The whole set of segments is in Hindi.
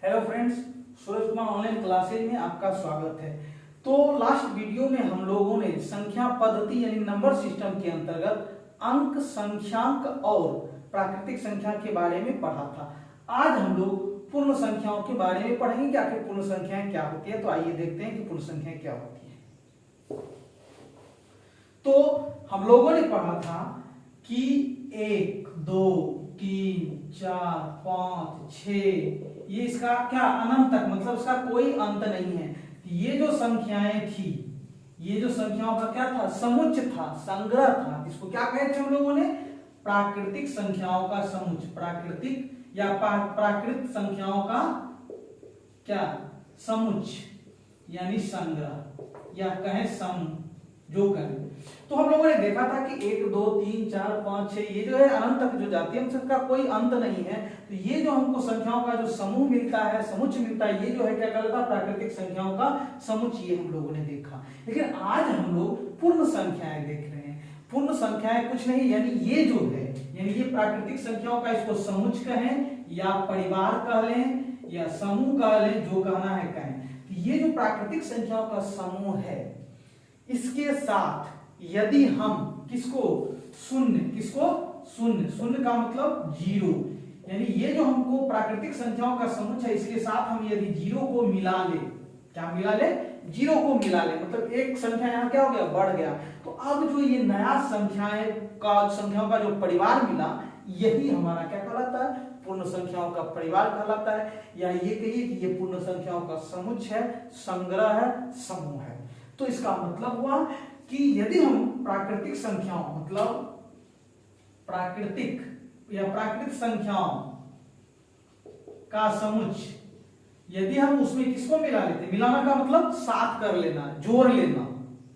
Hello friends, Suraj Kumar online classes में आपका स्वागत है। तो लास्ट वीडियो में हम लोगों ने संख्या पद्धति यानी नंबर सिस्टम के अंतर्गत अंक, संख्यांक और प्राकृतिक संख्या के बारे में पढ़ा था। आज हम लोग पूर्ण संख्याओं के बारे में पढ़ेंगे कि आखिर पूर्ण संख्याएं क्या होती है। तो आइए देखते हैं कि पूर्ण संख्याएं क्या होती है। तो हम लोगों ने पढ़ा था कि 1, 2, 3, 4, 5, 6 ये इसका क्या अनंत तक, मतलब इसका कोई अंत नहीं है। ये जो संख्याएं थी, ये जो संख्याओं का क्या था, समुच्चय था, संग्रह था। इसको क्या कहते हैं हम लोगों ने, प्राकृतिक संख्याओं का समुच्चय, प्राकृतिक या प्राकृत संख्याओं का क्या समुच्चय यानी संग्रह, या कहें सम, जो कहें। तो हम लोगों ने देखा था कि 1, 2, 3, 4, 5, 6 ये जो है अनंत तक जो जाती है, उसका कोई अंत नहीं है। तो ये जो हमको संख्याओं का जो समूह मिलता है, समुच्चय मिलता है, ये जो है क्या कहलाता है, प्राकृतिक संख्याओं का समुच्चय हम लोगों ने देखा। लेकिन आज हम लोग पूर्ण संख्याएं देख रहे हैं। पूर्ण संख्याएं कुछ नहीं, यानी ये जो है, यानी ये प्राकृतिक संख्याओं का, इसको समुच्चय कहें या परिवार कह लें या समूह कह लें, जो कहना है कहें। तो ये जो प्राकृतिक संख्याओं का समूह है, इसके साथ यदि हम किसको शून्य का मतलब जीरो, यानी ये जो हमको प्राकृतिक संख्याओं का समुच्चय है, इसके साथ हम यदि जीरो को मिला ले, क्या मिला ले, जीरो को मिला ले, मतलब एक संख्या यहाँ क्या हो गया, बढ़ गया। तो अब जो ये नया संख्याओं का जो परिवार मिला, यही हमारा क्या कहलाता है, पूर्ण संख्याओं का परिवार कहलाता है। या ये कहिए कि ये पूर्ण संख्याओं का समुच्चय है, संग्रह है, समूह है। तो इसका मतलब हुआ कि यदि हम प्राकृतिक संख्याओं, मतलब प्राकृतिक या प्राकृतिक संख्याओं का समुच्चय, यदि हम उसमें किसको मिला लेते, मिलाना का मतलब साथ कर लेना, जोड़ लेना,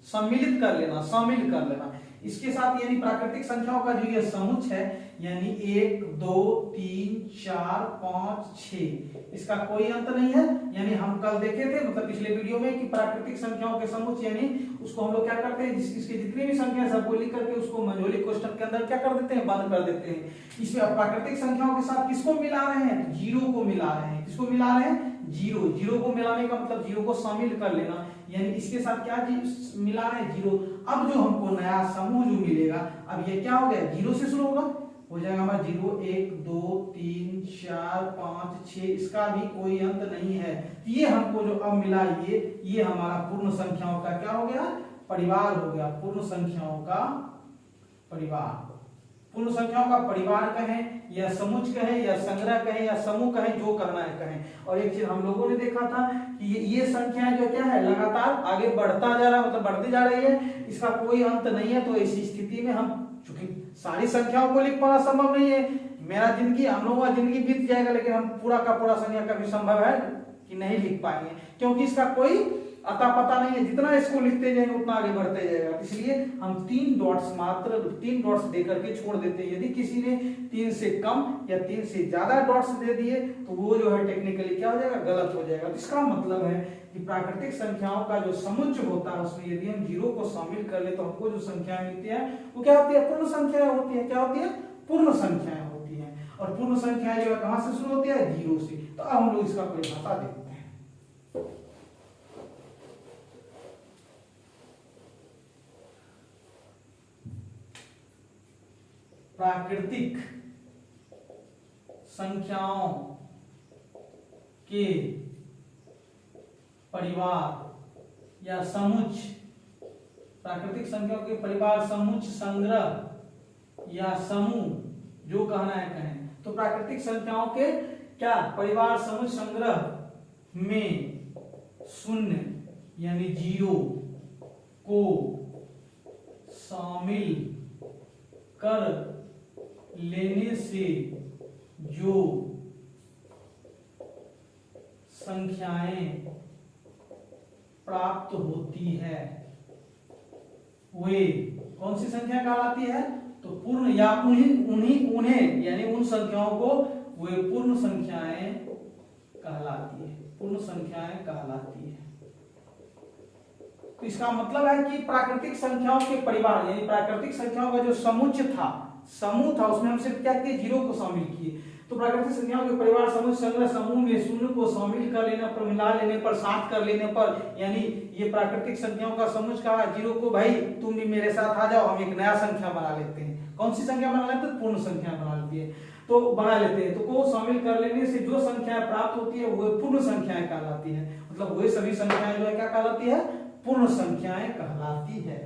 सम्मिलित कर लेना, शामिल कर लेना, इसके साथ यानी प्राकृतिक संख्याओं का जो ये समुच्चय है, यानी 1, 2, 3, 4, 5, 6 इसका कोई अंत नहीं है। यानी हम कल देखे थे, मतलब पिछले वीडियो में, कि प्राकृतिक संख्याओं के समुच्चय यानी उसको हम लोग क्या करते हैं, इसके जितनी भी संख्या सबको लिख करके उसको मंझोली कोष्ठक के अंदर क्या कर देते हैं, बंद कर देते हैं। इसमें प्राकृतिक संख्याओं के साथ किसको मिला रहे हैं, जीरो को मिला रहे हैं। किसको मिला रहे हैं, जीरो को मिलाने का मतलब जीरो को शामिल कर लेना, यानी इसके साथ क्या मिला रहे हैं, जीरो। अब जो हमको नया समूह जो मिलेगा, अब ये क्या हो गया, जीरो से शुरू होगा, हो जाएगा हमारा 0, 1, 2, 3, 4, 5, 6 इसका भी कोई अंत नहीं है। ये हमको जो अब मिला, ये हमारा पूर्ण संख्याओं का क्या हो गया, परिवार हो गया, पूर्ण संख्याओं का परिवार। पूर्ण संख्याओं का परिवार कहें या समुच्चय कहें या संग्रह कहें या समूह कहें, जो करना है कहें। और एक चीज हम लोगों ने देखा था कि ये संख्याएं जो क्या है, लगातार आगे बढ़ता जा रहा है, मतलब बढ़ती जा रही है, इसका कोई अंत नहीं है। तो ऐसी स्थिति में हम, चूंकि सारी संख्याओं को लिख पाना संभव नहीं है, मेरा जिंदगी, हम लोगों का जिंदगी बीत जाएगा, लेकिन हम पूरा का पूरा संख्या कभी संभव है कि नहीं लिख पाएंगे, क्योंकि इसका कोई अता पता नहीं है। जितना इसको लिखते जाएंगे उतना आगे बढ़ते जाएगा। इसलिए हम 3 डॉट्स, मात्र 3 डॉट्स दे करके छोड़ देते हैं। यदि किसी ने 3 से कम या 3 से ज्यादा डॉट्स दे दिए तो वो जो है टेक्निकली क्या हो जाएगा, गलत हो जाएगा। इसका मतलब है कि प्राकृतिक संख्याओं का जो समुच्चय होता है, उसमें यदि हम जीरो को शामिल कर ले तो हमको जो संख्या मिलती है वो क्या होती है, पूर्ण संख्याएं होती है। क्या होती है, पूर्ण संख्याएं होती है। और पूर्ण संख्याएं जो है कहां से शुरू होती है, जीरो से। तो अब हम लोग इसका परिभाषा देखते हैं। प्राकृतिक संख्याओं के परिवार या समुच्चय, प्राकृतिक संख्याओं के परिवार, समुच्चय, संग्रह या समूह, जो कहना है कहें। तो प्राकृतिक संख्याओं के क्या परिवार, समुच्चय, संग्रह में शून्य यानी जीरो को शामिल कर लेने से जो संख्याएं प्राप्त होती है, वे कौन सी संख्या कहलाती है, तो पूर्ण, या उन्हें यानी उन संख्याओं को वे पूर्ण संख्याएं कहलाती है, पूर्ण संख्याएं कहलाती है। तो इसका मतलब है कि प्राकृतिक संख्याओं के परिवार, यानी प्राकृतिक संख्याओं का जो समुच्चय था, समूह था, उसमें हम सिर्फ क्या किए, जीरो को शामिल किए। तो प्राकृतिक संख्याओं के परिवार समूह संग्रह समूह में शून्य को शामिल कर लेने पर, मिला लेने पर, साथ कर लेने पर, यानी ये प्राकृतिक संख्याओं का समूह कहा। जीरो को भाई तुम भी मेरे साथ आ जाओ, हम एक नया संख्या बना लेते हैं। कौन सी संख्या बना लेते हैं? पूर्ण संख्या बना लेती है, तो बना लेते हैं। तो को शामिल कर लेने से जो संख्या प्राप्त होती है वो पूर्ण संख्याएं कहलाती है। मतलब वही सभी संख्याएं जो है क्या कहलाती है? पूर्ण संख्याएं कहलाती है।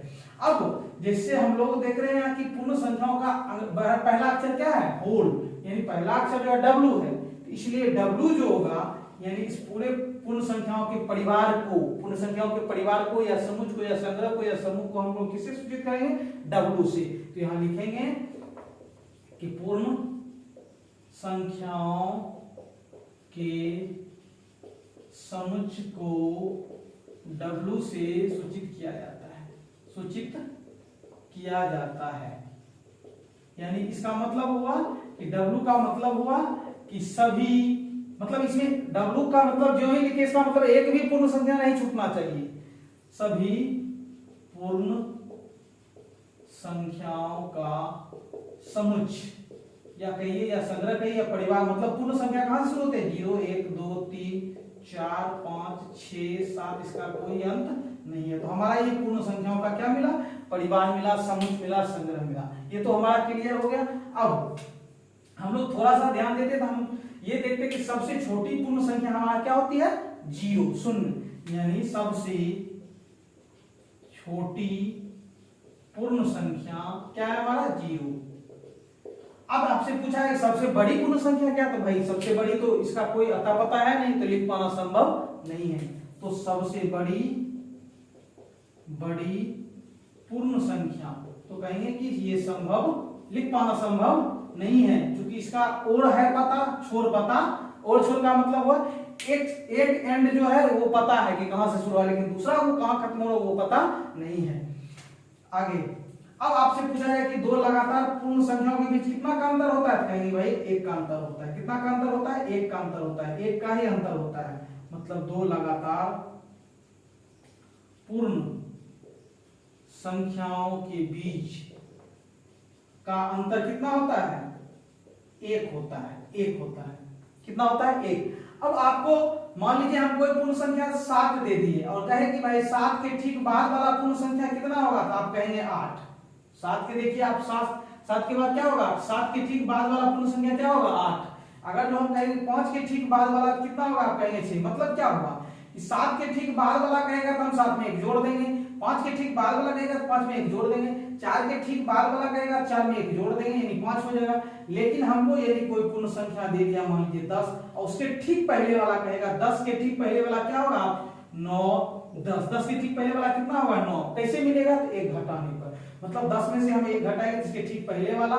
अब जैसे हम लोग देख रहे हैं कि पूर्ण संख्याओं का पहला अक्षर क्या है? होल, यानी पहला अक्षर जो है डब्ल्यू है, तो इसलिए डब्ल्यू जो होगा यानी इस पूरे पूर्ण संख्याओं के परिवार को, पूर्ण संख्याओं के परिवार को या समुच्चय को या संग्रह को या समूह को हम लोग किससे सूचित करेंगे? डब्ल्यू से। तो यहां लिखेंगे कि पूर्ण संख्याओं के समुच्चय को W से सूचित किया जाता है, सूचित किया जाता है। यानी इसका मतलब हुआ कि W का मतलब हुआ कि सभी, मतलब इसमें W का मतलब जो ही लिखे इसका मतलब एक भी पूर्ण संख्या नहीं छूटना चाहिए। सभी पूर्ण संख्याओं का समुच्चय या कहिए या संग्रह कहिए या परिवार, मतलब पूर्ण संख्या कहां से शुरू होते हैं? 0 1 2 3 4 5 6 7, इसका कोई अंत नहीं है। तो हमारा ये पूर्ण संख्याओं का क्या मिला? परिवार मिला, समुच्चय मिला, संग्रह मिला। ये तो हमारा क्लियर हो गया। अब हम लोग थोड़ा सा ध्यान देते तो हम ये देखते कि सबसे छोटी पूर्ण संख्या हमारा क्या होती है? 0, शून्य, यानी सबसे छोटी पूर्ण संख्या क्या है हमारा? 0। अब आपसे पूछा है सबसे बड़ी पूर्ण संख्या क्या? तो भाई सबसे बड़ी तो इसका कोई अता पता है नहीं, तो लिख पाना संभव नहीं है। तो सबसे बड़ी पूर्ण संख्या तो कहेंगे कि ये संभव, लिख पाना संभव नहीं है, क्योंकि इसका और है पता, छोर पता, और छोर का मतलब हुआ एक एंड जो है वो पता है कि कहां से शुरू हुआ, लेकिन दूसरा वो कहां खत्म हो रहा वो पता नहीं है। आगे अब आपसे पूछा जाए कि दो लगातार पूर्ण संख्याओं के बीच कितना का अंतर होता है? कहेंगे भाई एक का अंतर होता है। कितना का अंतर होता है? एक का अंतर होता है, एक का ही अंतर होता है। मतलब दो लगातार पूर्ण संख्याओं के बीच का अंतर कितना होता है? एक होता है, एक होता है। कितना होता है? एक। अब आपको मान लीजिए हम कोई पूर्ण संख्या 7 दे दी है और कहे कि भाई 7 के ठीक बाद वाला पूर्ण संख्या कितना होगा? तो आप कहेंगे 8। 7 के देखिए आप 7 के बाद क्या होगा? 7 के ठीक बाद वाला पूर्ण संख्या क्या होगा? 8। अगर जो हम कहेंगे 5 के ठीक बाद वाला कितना होगा? आप कहेंगे 6। मतलब क्या होगा कि 7 के ठीक बाद वाला कहेगा तो हम 7 में 1 जोड़ देंगे, 5 के ठीक बाद वाला कहेगा तो 5 में 1 जोड़ देंगे, 4 के ठीक बाद वाला कहेगा 4 में 1 जोड़ देंगे, यानी 5 हो जाएगा। लेकिन हमको यदि कोई पूर्ण संख्या दे दिया मान लीजिए 10 और उसके ठीक पहले वाला कहेगा 10 के ठीक पहले वाला क्या होगा? 9 10 10 के ठीक पहले वाला कितना होगा? 9। कैसे मिलेगा? तो 1 घटाने पर। मतलब 10 में से हम 1 घटाएंगे इसके ठीक पहले वाला,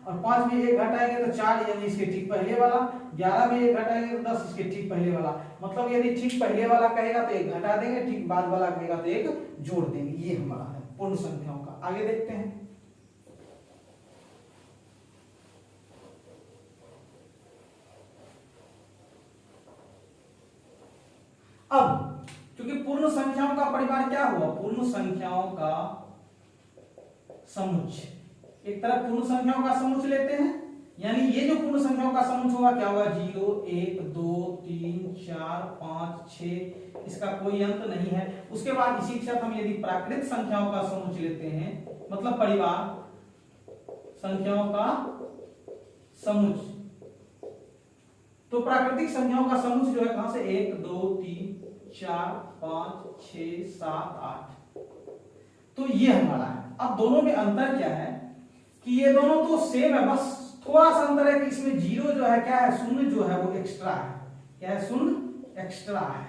और 5 में 1 घटाएंगे तो 4 यानी इसके ठीक पहले वाला, 11 में 1 घटाएंगे तो 10 इसके ठीक पहले वाला। मतलब यदि ठीक पहले वाला कहेगा तो 1 घटा देंगे, ठीक बाद वाला कहेगा तो 1 जोड़ देंगे। ये हमारा है पूर्ण संख्याओं का। आगे देखते हैं। अब क्योंकि पूर्ण संख्याओं का परिवार क्या हुआ? पूर्ण संख्याओं का समुच्चय। एक तरफ पूर्ण संख्याओं का समुच्चय लेते हैं, यानी ये जो पूर्ण संख्याओं का समुच्चय होगा क्या होगा? 0 1 2 3 4 5 6, इसका कोई अंत नहीं है। उसके बाद इसी के साथ हम यदि प्राकृतिक संख्याओं का समुच्चय लेते हैं, मतलब परिवार संख्याओं का समुच्चय, तो प्राकृतिक संख्याओं का समुच्चय जो है कहां से? 1 2 3 4 5 6 7 8। तो ये हमारा है। अब दोनों में अंतर क्या है कि ये दोनों तो सेम है, बस थोड़ा सा अंतर है कि इसमें 0 जो है क्या है? शून्य जो है वो एक्स्ट्रा है। क्या है? शून्य एक्स्ट्रा है।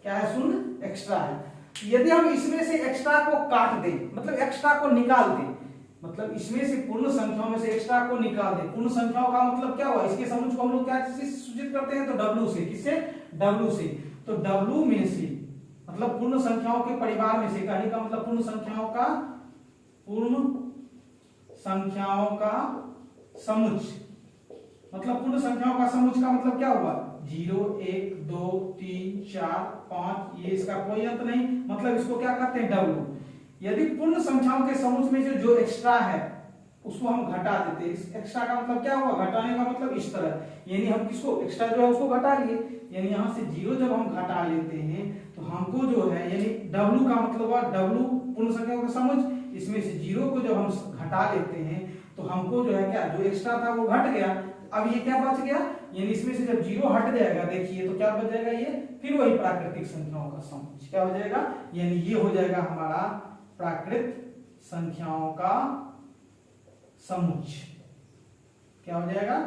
क्या है? शून्य एक्स्ट्रा है। यदि हम इसमें से एक्स्ट्रा को काट दें, मतलब एक्स्ट्रा को निकाल दें, मतलब इसमें से पूर्ण संख्याओं में से एक्स्ट्रा को निकाल दें। पूर्ण संख्याओं का मतलब क्या हुआ? इसके समुच्चय को हम लोग क्या सूचित करते हैं? तो W से। किससे? W से। तो W में से मतलब पूर्ण संख्याओं के परिवार में से, कहने का मतलब पूर्ण संख्याओं का समुच्चय, मतलब पूर्ण संख्याओं का समुच्चय का मतलब क्या हुआ? 0 1 2 3 4 5, ये इसका कोई अंत नहीं, मतलब इसको क्या कहते हैं? W। यदि पूर्ण संख्याओं के समुच्चय में जो एक्स्ट्रा है, उसको हम घटा देते हैं। इस एक्स्ट्रा का मतलब क्या हुआ, घटाने का मतलब इस तरह, यानी हम किसको एक्स्ट्रा जो है उसको घटा लिए, यानी यहाँ से 0 जब हम घटा लेते हैं तो हमको जो है यानी W का मतलब हुआ W पूर्ण संख्याओं का समुच्चय, इसमें से 0 को जब हम घटा लेते हैं तो हमको जो है क्या, जो एक्स्ट्रा था वो घट गया, अब ये क्या बच गया, यानी इसमें से जब 0 हट जाएगा देखिए तो क्या बच जाएगा, ये फिर वही प्राकृतिक संख्याओं का समुच्चय क्या हो जाएगा, यानी ये हो जाएगा हमारा प्राकृत संख्याओं का समुच्चय। क्या हो जाएगा,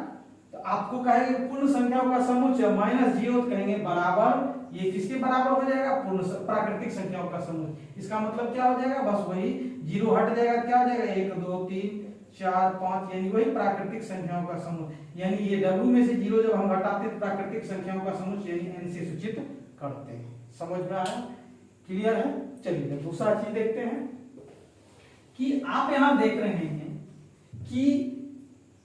तो आपको कहेंगे पूर्ण संख्याओं का समुच्चय -0 तो कहेंगे बराबर, ये किसके बराबर हो जाएगा, पूर्ण प्राकृतिक संख्याओं का समुच्चय। इसका मतलब क्या हो जाएगा, बस वही 0 हट जाएगा, क्या हो जाएगा 1 2 3 4 5, यानी वही प्राकृतिक संख्याओं का समुच्चय, यानी ये W में से 0 जब हम घटाते हैं प्राकृतिक संख्याओं का समुच्चय यानी n से सूचित करते हैं। समझ में आया, क्लियर है। चलिए दूसरा चीज देखते हैं कि आप यहां देख रहे हैं कि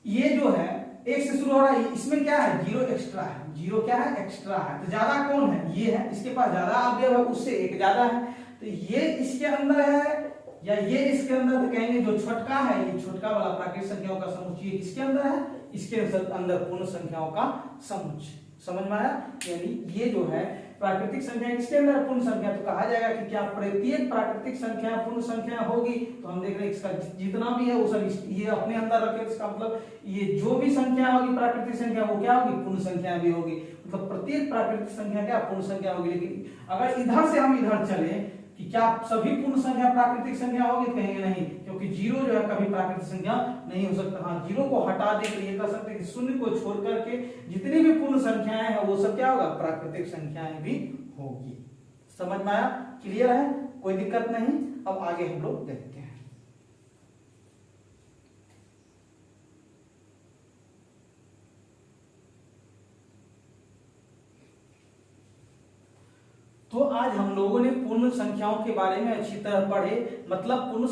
ये जो है 1 से शुरू हो रहा है, इसमें क्या है 0 एक्स्ट्रा है, 0 क्या है एक्स्ट्रा है, तो ज्यादा कौन है, ये है, इसके पास ज्यादा अवयव है, उससे 1 ज्यादा है, तो ये इसके अंदर है या ये इसके अंदर, तो कहेंगे जो छोटका है, ये छोटका वाला प्राकृतिक संख्याओं का समुच्चय किसके अंदर है, इसके अंदर पूर्ण संख्याओं का समुच्चय। समझ में आया, यानी ये जो है प्राकृतिक संख्या किसके अंदर पूर्ण संख्या, तो कहा जाएगा कि क्या प्रत्येक प्राकृतिक संख्या पूर्ण संख्या होगी, तो हम देख रहे हैं इसका जितना भी है वो सब ये अपने अंदर रखे, इसका मतलब ये जो भी संख्या होगी प्राकृतिक संख्या वो क्या होगी, पूर्ण संख्या भी होगी, मतलब प्रत्येक प्राकृतिक संख्या क्या पूर्ण संख्या होगी। लेकिन अगर इधर से हम इधर चले कि क्या सभी पूर्ण संख्या प्राकृतिक संख्या होगी, कहेंगे नहीं, क्योंकि 0 जो है कभी प्राकृतिक संख्या नहीं हो सकता। हाँ, 0 को हटा दे के ये कह सकते हैं कि 0 को छोड़ करके जितनी भी पूर्ण संख्याएं हैं वो सब क्या होगा, प्राकृतिक संख्याएं भी होगी। समझ में आया, क्लियर है, कोई दिक्कत नहीं। अब आगे हम लोग देखते हैं। तो आज हम लोगों ने पूर्ण संख्याओं के बारे में अच्छी तरह पढ़े, मतलब पूर्ण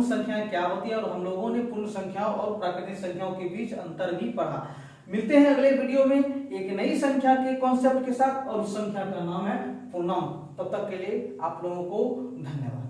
संख्याएं क्या होती है, और हम लोगों ने पूर्ण संख्याओं और प्राकृतिक संख्याओं के बीच अंतर भी पढ़ा। मिलते हैं अगले वीडियो में एक नई संख्या के कॉन्सेप्ट के साथ, और उस संख्या का नाम है पूर्णांक। तब तक के लिए आप लोगों को धन्यवाद।